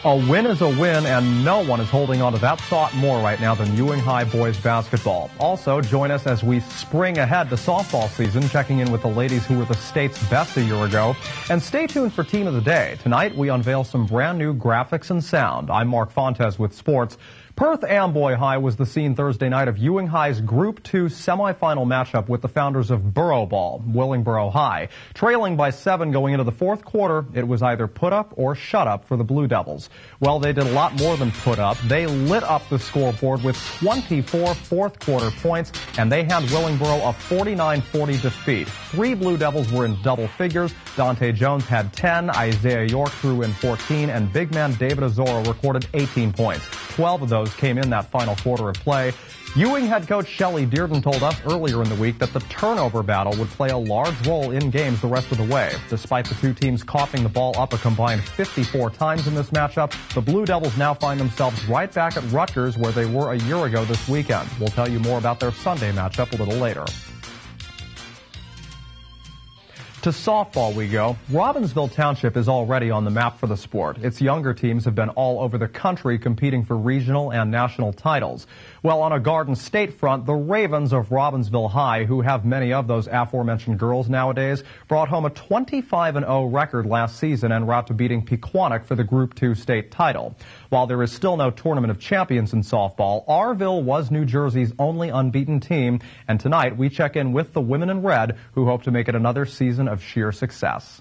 A win is a win, and no one is holding on to that thought more right now than Ewing High boys basketball. Also, join us as we spring ahead to softball season, checking in with the ladies who were the state's best a year ago. And stay tuned for Team of the Day. Tonight, we unveil some brand new graphics and sound. I'm Mark Fontes with sports. Perth Amboy High was the scene Thursday night of Ewing High's Group 2 semifinal matchup with the founders of Borough Ball, Willingboro High. Trailing by 7 going into the fourth quarter, it was either put up or shut up for the Blue Devils. Well, they did a lot more than put up. They lit up the scoreboard with 24 fourth quarter points, and they hand Willingboro a 49-40 defeat. 3 Blue Devils were in double figures. Dante Jones had 10, Isaiah York threw in 14, and big man David Azora recorded 18 points. 12 of those came in that final quarter of play. Ewing head coach Shelley Dearden told us earlier in the week that the turnover battle would play a large role in games the rest of the way. Despite the two teams coughing the ball up a combined 54 times in this matchup, the Blue Devils now find themselves right back at Rutgers where they were a year ago this weekend. We'll tell you more about their Sunday matchup a little later. To softball we go. Robbinsville Township is already on the map for the sport. Its younger teams have been all over the country competing for regional and national titles. Well, on a Garden State front, the Ravens of Robbinsville High, who have many of those aforementioned girls nowadays, brought home a 25-0 record last season en route to beating Pequannock for the Group 2 state title. While there is still no Tournament of Champions in softball, Arville was New Jersey's only unbeaten team, and tonight we check in with the women in red, who hope to make it another season of sheer success.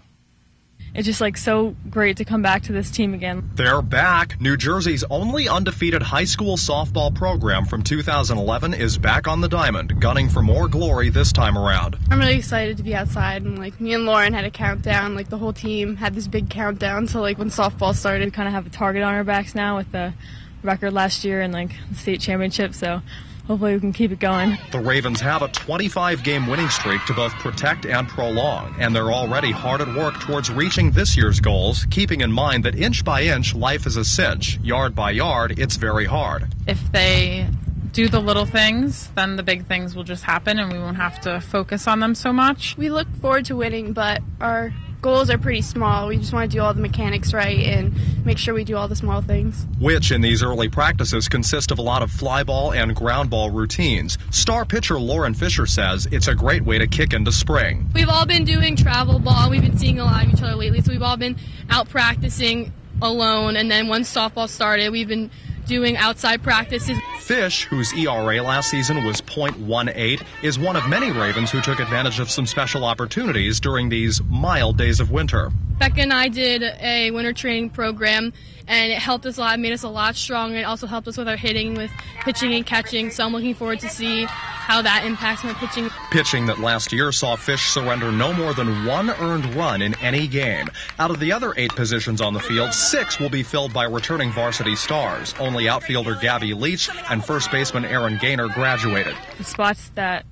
It's just so great to come back to this team again. They're back. New Jersey's only undefeated high school softball program from 2011 is back on the diamond, gunning for more glory this time around. I'm really excited to be outside, and me and Lauren had a countdown. The whole team had this big countdown to when softball started. We kind of have a target on our backs now with the record last year and the state championship, so hopefully we can keep it going. The Ravens have a 25-game winning streak to both protect and prolong, and they're already hard at work towards reaching this year's goals, keeping in mind that inch by inch, life is a cinch. Yard by yard, it's very hard. If they do the little things, then the big things will just happen, and we won't have to focus on them so much. We look forward to winning, but our goals are pretty small. We just want to do all the mechanics right and make sure we do all the small things. Which, in these early practices, consist of a lot of fly ball and ground ball routines. Star pitcher Lauren Fisher says it's a great way to kick into spring. We've all been doing travel ball. We've been seeing a lot of each other lately, so we've all been out practicing alone, and then once softball started, we've been doing outside practices. Fish, whose ERA last season was .18, is one of many Ravens who took advantage of some special opportunities during these mild days of winter. Becca and I did a winter training program, and it helped us a lot. It made us a lot stronger. It also helped us with our hitting, with pitching and catching, so I'm looking forward to see how that impacts my pitching. Pitching that last year saw Fish surrender no more than 1 earned run in any game. Out of the other 8 positions on the field, 6 will be filled by returning varsity stars. Only outfielder Gabby Leach and first baseman Aaron Gaynor graduated. The spots that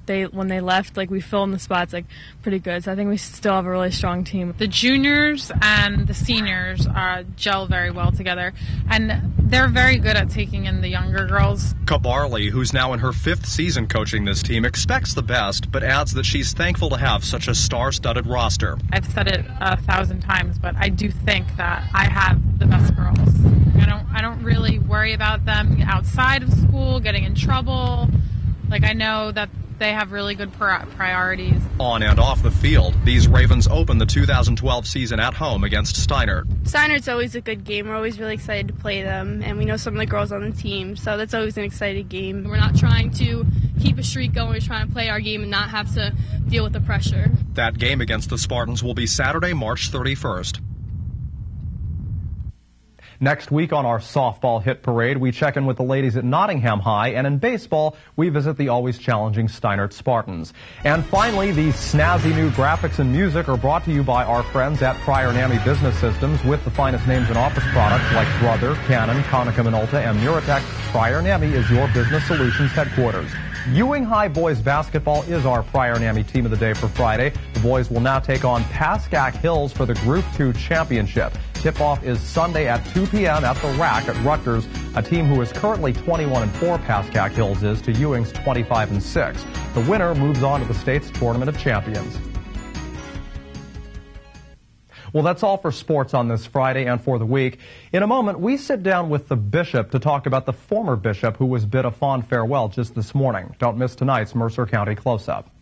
when they left, we filled in the spots pretty good. So I think we still have a really strong team. The juniors and the seniors gel very well together, and they're very good at taking in the younger girls. Cabarly, who's now in her 5th season coaching this team, expects the best, but adds that she's thankful to have such a star-studded roster. I've said it 1,000 times, but I do think that I have the best girls. I don't really worry about them outside of school, getting in trouble. I know that they have really good priorities. On and off the field, these Ravens open the 2012 season at home against Steinert. Steinert's always a good game. We're always really excited to play them, and we know some of the girls on the team, so that's always an exciting game. We're not trying to keep a streak going. We're trying to play our game and not have to deal with the pressure. That game against the Spartans will be Saturday, March 31st. Next week on our softball hit parade, we check in with the ladies at Nottingham High, and in baseball, we visit the always challenging Steinert Spartans. And finally, these snazzy new graphics and music are brought to you by our friends at Pryor NAMI Business Systems, with the finest names in office products like Brother, Canon, Konica Minolta, and Muratech. Pryor NAMI is your business solutions headquarters. Ewing High boys basketball is our Pryor NAMI team of the day for Friday. The boys will now take on Pascack Hills for the Group 2 championship. Tip-off is Sunday at 2 p.m. at the Rack at Rutgers, a team who is currently 21-4 Pascack Hills is to Ewing's 25-6. The winner moves on to the state's Tournament of Champions. Well, that's all for sports on this Friday and for the week. In a moment, we sit down with the bishop to talk about the former bishop who was bid a fond farewell just this morning. Don't miss tonight's Mercer County Close-Up.